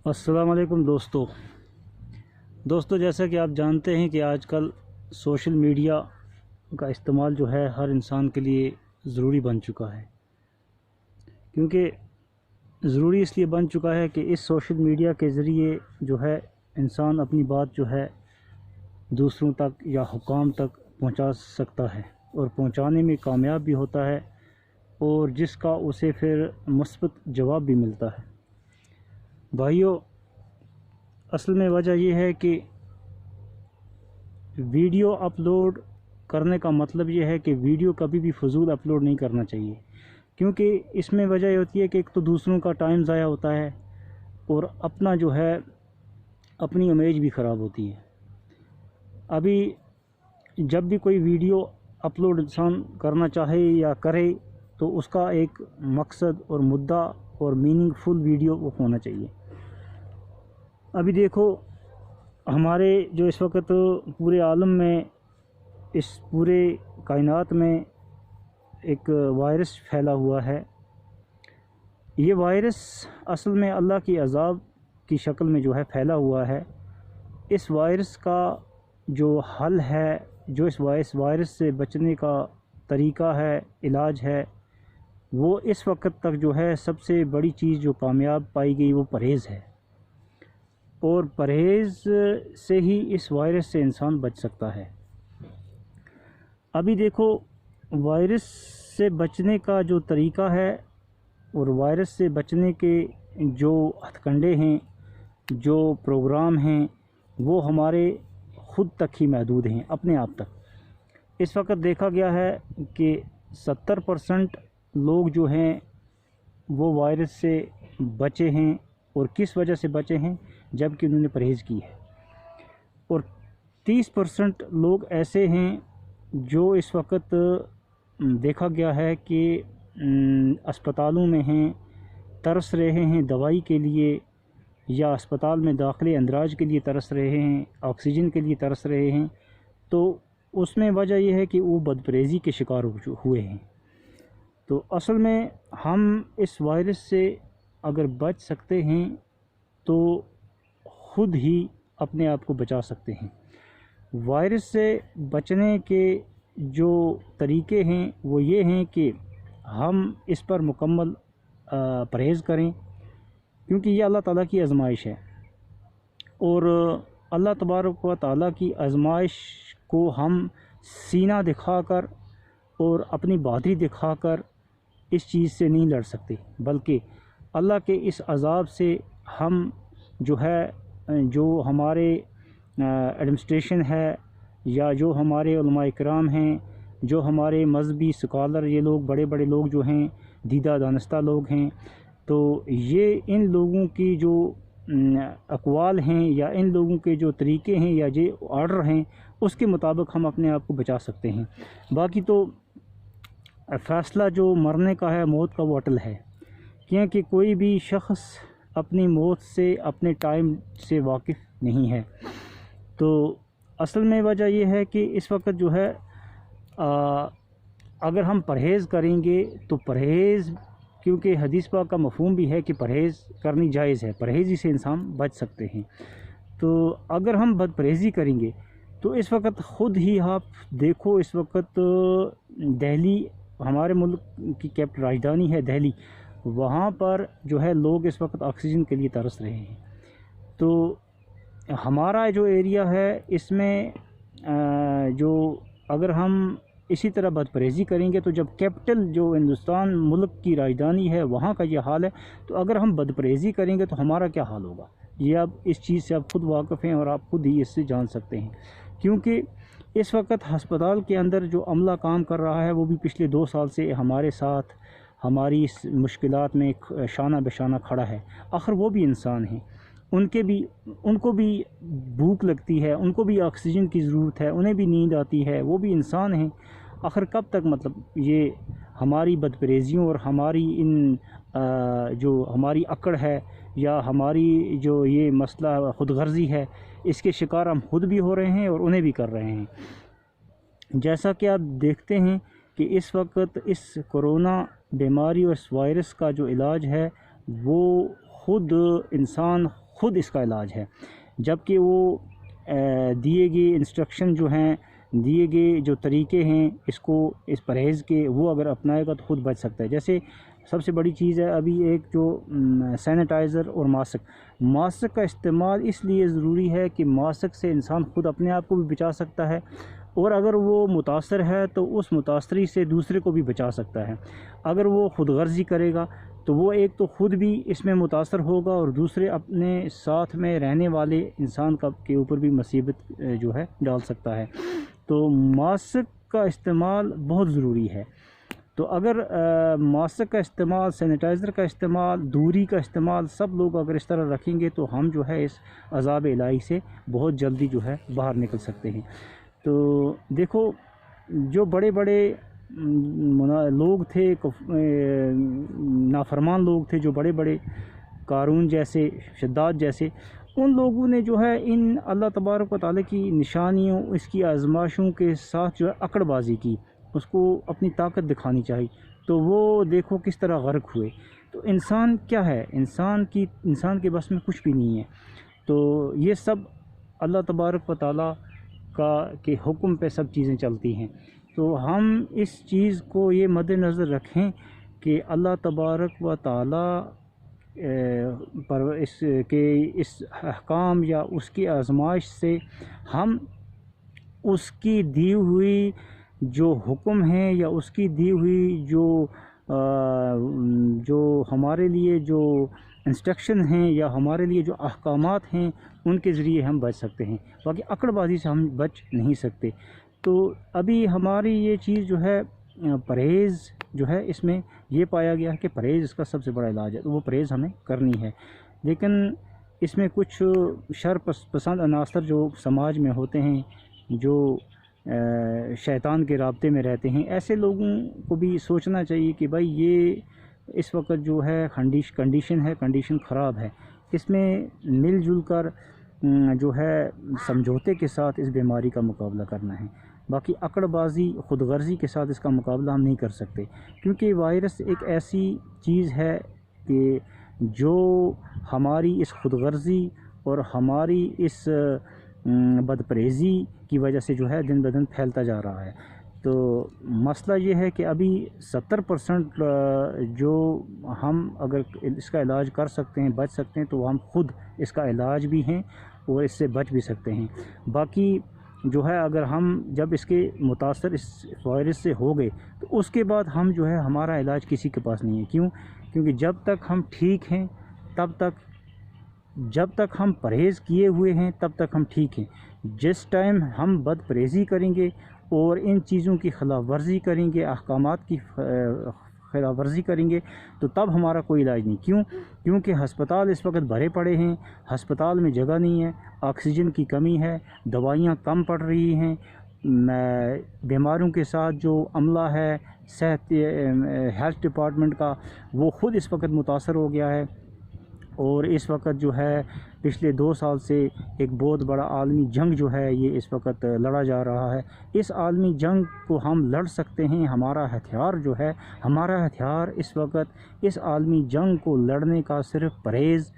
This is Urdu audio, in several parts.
السلام علیکم دوستو جیسا کہ آپ جانتے ہیں کہ آج کل سوشل میڈیا کا استعمال جو ہے ہر انسان کے لیے ضروری بن چکا ہے، کیونکہ ضروری اس لیے بن چکا ہے کہ اس سوشل میڈیا کے ذریعے جو ہے انسان اپنی بات جو ہے دوسروں تک یا حکام تک پہنچا سکتا ہے اور پہنچانے میں کامیاب بھی ہوتا ہے، اور جس کا اسے پھر مثبت جواب بھی ملتا ہے۔ بھائیو، اصل میں وجہ یہ ہے کہ ویڈیو اپلوڈ کرنے کا مطلب یہ ہے کہ ویڈیو کبھی بھی فضول اپلوڈ نہیں کرنا چاہیے، کیونکہ اس میں وجہ یہ ہوتی ہے کہ ایک تو دوسروں کا ٹائم ضائع ہوتا ہے اور اپنا جو ہے اپنی امیج بھی خراب ہوتی ہے۔ ابھی جب بھی کوئی ویڈیو اپلوڈ انسان کرنا چاہے یا کرے تو اس کا ایک مقصد اور مدعا اور میننگ فل ویڈیو وہ ہونا چاہیے۔ ابھی دیکھو، ہمارے جو اس وقت پورے عالم میں، اس پورے کائنات میں ایک وائرس پھیلا ہوا ہے۔ یہ وائرس اصل میں اللہ کی عذاب کی شکل میں جو ہے پھیلا ہوا ہے۔ اس وائرس کا جو حل ہے، جو اس وائرس سے بچنے کا طریقہ ہے، علاج ہے، وہ اس وقت تک جو ہے سب سے بڑی چیز جو کامیاب پائی گئی وہ پرہیز ہے، اور پرہیز سے ہی اس وائرس سے انسان بچ سکتا ہے۔ ابھی دیکھو، وائرس سے بچنے کا جو طریقہ ہے اور وائرس سے بچنے کے جو ہتھ کنڈے ہیں، جو پروگرام ہیں، وہ ہمارے خود تک ہی محدود ہیں، اپنے آپ تک۔ اس وقت دیکھا گیا ہے کہ 70% لوگ جو ہیں وہ وائرس سے بچے ہیں، اور کس وجہ سے بچے ہیں؟ جب کہ انہوں نے پرہیز کی ہے۔ اور 30% لوگ ایسے ہیں جو اس وقت دیکھا گیا ہے کہ اسپتالوں میں ہیں، ترس رہے ہیں دوائی کے لیے، یا اسپتال میں داخلے اندراج کے لیے ترس رہے ہیں، آکسیجن کے لیے ترس رہے ہیں۔ تو اس میں وجہ یہ ہے کہ وہ بدپرہیزی کے شکار ہوئے ہیں۔ تو اصل میں ہم اس وائرس سے اگر بچ سکتے ہیں تو خود ہی اپنے آپ کو بچا سکتے ہیں۔ وائرس سے بچنے کے جو طریقے ہیں وہ یہ ہیں کہ ہم اس پر مکمل پرہیز کریں، کیونکہ یہ اللہ تعالیٰ کی آزمائش ہے، اور اللہ تبارک و تعالیٰ کی آزمائش کو ہم سینہ دکھا کر اور اپنی بہادری دکھا کر اس چیز سے نہیں لڑ سکتے، بلکہ اللہ کے اس عذاب سے ہم جو ہے، جو ہمارے ایڈمنسٹریشن ہے، یا جو ہمارے علماء کرام ہیں، جو ہمارے مذہبی سکالر، یہ لوگ بڑے بڑے لوگ جو ہیں، دیدہ دانستہ لوگ ہیں، تو یہ ان لوگوں کی جو اقوال ہیں یا ان لوگوں کے جو طریقے ہیں یا جو آرڈر ہیں، اس کے مطابق ہم اپنے آپ کو بچا سکتے ہیں۔ باقی تو فیصلہ جو مرنے کا ہے، موت کا، وہ اٹل ہے، کیونکہ کوئی بھی شخص اپنی موت سے، اپنے ٹائم سے واقف نہیں ہے۔ تو اصل میں وجہ یہ ہے کہ اس وقت جو ہے اگر ہم پرہیز کریں گے تو پرہیز، کیونکہ حدیث پاک کا مفہوم بھی ہے کہ پرہیز کرنی جائز ہے، پرہیزی سے انسان بچ سکتے ہیں۔ تو اگر ہم بد پرہیزی کریں گے تو اس وقت خود ہی آپ دیکھو، اس وقت دہلی، ہمارے ملک کی کیپٹل راجدھانی ہے دہلی، وہاں پر جو ہے لوگ اس وقت آکسیجن کے لیے ترس رہے ہیں۔ تو ہمارا جو ایریا ہے، اس میں جو اگر ہم اسی طرح بد پرہیزی کریں گے تو جب کیپٹل جو ہندوستان ملک کی راجدھانی ہے وہاں کا یہ حال ہے، تو اگر ہم بد پرہیزی کریں گے تو ہمارا کیا حال ہوگا؟ یہ اب اس چیز سے آپ خود واقف ہیں اور آپ خود ہی اس سے جان سکتے ہیں، کیونکہ اس وقت ہسپتال کے اندر جو عملہ کام کر رہا ہے وہ بھی پچھلے 2 سال سے ہمارے ساتھ ہماری اس مشکلات میں شانہ بشانہ کھڑا ہے۔ آخر وہ بھی انسان ہیں، ان کو بھی بھوک لگتی ہے، ان کو بھی آکسیجن کی ضرورت ہے، انہیں بھی نیند آتی ہے، وہ بھی انسان ہیں۔ آخر کب تک یہ ہماری بدپرہیزیوں اور ہماری ان جو ہماری اکڑ ہے یا ہماری جو یہ مسئلہ خود غرضی ہے، اس کے شکار ہم خود بھی ہو رہے ہیں اور انہیں بھی کر رہے ہیں۔ جیسا کہ آپ دیکھتے ہیں کہ اس وقت اس کرونا بیماری اور اس وائرس کا جو علاج ہے وہ خود انسان خود اس کا علاج ہے، جبکہ وہ دیے گئے انسٹرکشن جو ہیں، دیے گئے جو طریقے ہیں اس پرہیز کے، وہ اگر اپنائے گا تو خود بچ سکتا ہے۔ جیسے سب سے بڑی چیز ہے ابھی ایک جو سینیٹائزر اور ماسک کا استعمال اس لیے ضروری ہے کہ ماسک سے انسان خود اپنے آپ کو بھی بچا سکتا ہے، اور اگر وہ متاثر ہے تو اس متاثری سے دوسرے کو بھی بچا سکتا ہے۔ اگر وہ خود غرضی کرے گا تو وہ ایک تو خود بھی اس میں متاثر ہوگا، اور دوسرے اپنے ساتھ میں رہنے والے انسان کے اوپر بھی مصیبت جو ہے ڈال سکتا ہے۔ تو ماسک کا استعمال بہت ضروری ہے۔ تو اگر ماسک کا استعمال، سینیٹائزر کا استعمال، دوری کا استعمال سب لوگ اگر اس طرح رکھیں گے تو ہم جو ہے اس عذاب الہی سے بہت جلدی جو ہے باہر نکل سکتے ہیں۔ تو دیکھو، جو بڑے بڑے لوگ تھے، نافرمان لوگ تھے، جو بڑے بڑے قارون جیسے، شداد جیسے، ان لوگوں نے جو ہے ان اللہ تبارک و تعالیٰ کی نشانیوں، اس کی آزمائشوں کے ساتھ جو ہے اکڑ بازی کی، اس کو اپنی طاقت دکھانی چاہیے، تو وہ دیکھو کس طرح غرق ہوئے۔ تو انسان کیا ہے، انسان کے بس میں کچھ بھی نہیں ہے۔ تو یہ سب اللہ تبارک و تعالیٰ کے حکم پہ سب چیزیں چلتی ہیں۔ تو ہم اس چیز کو یہ مد نظر رکھیں کہ اللہ تبارک و تعالیٰ پر اس احکام یا اس کی آزمائش سے ہم اس کی دی ہوئی جو حکم ہیں، یا اس کی دی ہوئی جو ہمارے لیے جو انسٹرکشن ہیں، یا ہمارے لیے جو احکامات ہیں، ان کے ذریعے ہم بچ سکتے ہیں، باقی عقڑ بازی سے ہم بچ نہیں سکتے۔ تو ابھی ہماری یہ چیز جو ہے پرہیز جو ہے، اس میں یہ پایا گیا ہے کہ پرہیز اس کا سب سے بڑا علاج ہے، تو وہ پرہیز ہمیں کرنی ہے۔ لیکن اس میں کچھ شر پسند عناصر جو سماج میں ہوتے ہیں، جو شیطان کے رابطے میں رہتے ہیں، ایسے لوگوں کو بھی سوچنا چاہیے کہ بھائی یہ اس وقت جو ہے کنڈیشن خراب ہے، اس میں مل جل کر جو ہے سمجھوتے کے ساتھ اس بیماری کا مقابلہ کرنا ہے۔ باقی عقڑ بازی، خود غرضی کے ساتھ اس کا مقابلہ ہم نہیں کر سکتے، کیونکہ وائرس ایک ایسی چیز ہے کہ جو ہماری اس خود غرضی اور ہماری اس بد پرہیزی کی وجہ سے جو ہے دن بدن پھیلتا جا رہا ہے۔ تو مسئلہ یہ ہے کہ ابھی 70% جو ہم اگر اس کا علاج کر سکتے ہیں، بچ سکتے ہیں، تو ہم خود اس کا علاج بھی ہیں اور اس سے بچ بھی سکتے ہیں۔ باقی جو ہے اگر ہم جب اس کے متاثر اس وائرس سے ہو گئے تو اس کے بعد ہم جو ہے ہمارا علاج کسی کے پاس نہیں ہے۔ کیونکہ جب تک ہم ٹھیک ہیں جب تک ہم پرہیز کیے ہوئے ہیں تب تک ہم ٹھیک ہیں۔ جس ٹائم ہم بد پرہیزی کریں گے اور ان چیزوں کی خلاف ورزی کریں گے، احکامات کی خلاف ورزی کریں گے، تو تب ہمارا کوئی علاج نہیں۔ کیونکہ ہسپتال اس وقت بھرے پڑے ہیں، ہسپتال میں جگہ نہیں ہے، آکسیجن کی کمی ہے، دوائیاں کم پڑ رہی ہیں، بیماروں کے ساتھ جو عملہ ہے ہیلتھ ڈپارٹمنٹ کا، وہ خود اس وقت متاثر ہو گیا ہے، اور اس وقت جو ہے پچھلے 2 سال سے ایک بہت بڑا عالمی جنگ جو ہے یہ اس وقت لڑا جا رہا ہے۔ اس عالمی جنگ کو ہم لڑ سکتے ہیں، ہمارا ہتھیار اس وقت اس عالمی جنگ کو لڑنے کا صرف پرہیز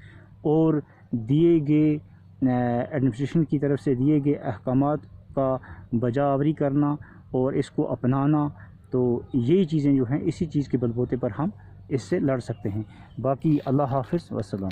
اور دیے گئے ایڈمنسٹریشن کی طرف سے دیے گئے احکامات کا بجاوری کرنا اور اس کو اپنانا۔ تو یہی چیزیں جو ہیں، اسی چیز کے بل بوتے پر ہم اس سے لڑ سکتے ہیں۔ باقی اللہ حافظ، والسلام۔